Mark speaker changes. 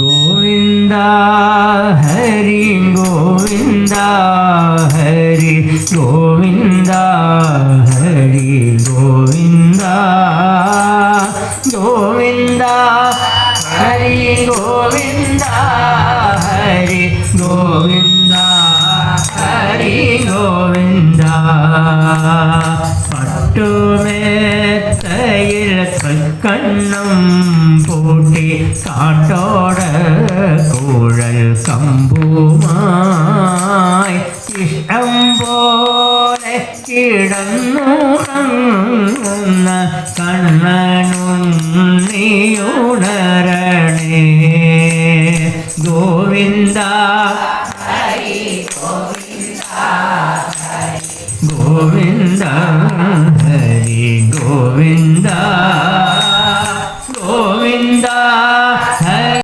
Speaker 1: ഗോവിന്ദ ഹരി ഗോവിന്ദ ഹരി ഗോവിന്ദ ഹരി ഗോവിന്ദ ഗോവിന്ദ ഹരി ഗോവിന്ദ ഹരി ഗോവിന്ദ ഹരി ഗോവിന്ദ പട്ടുമേത്തയിൽ കണ്ണും പൂട്ടി കാട്ടോട് കൂഴൽ കമ്പുമായി ഇഷ്ടം പോലെ കിടന്നുറങ്ങുന്ന കണ്ണനുണ്ണിയുണരണേ ഗോവിന്ദ ഗോവിന്ദ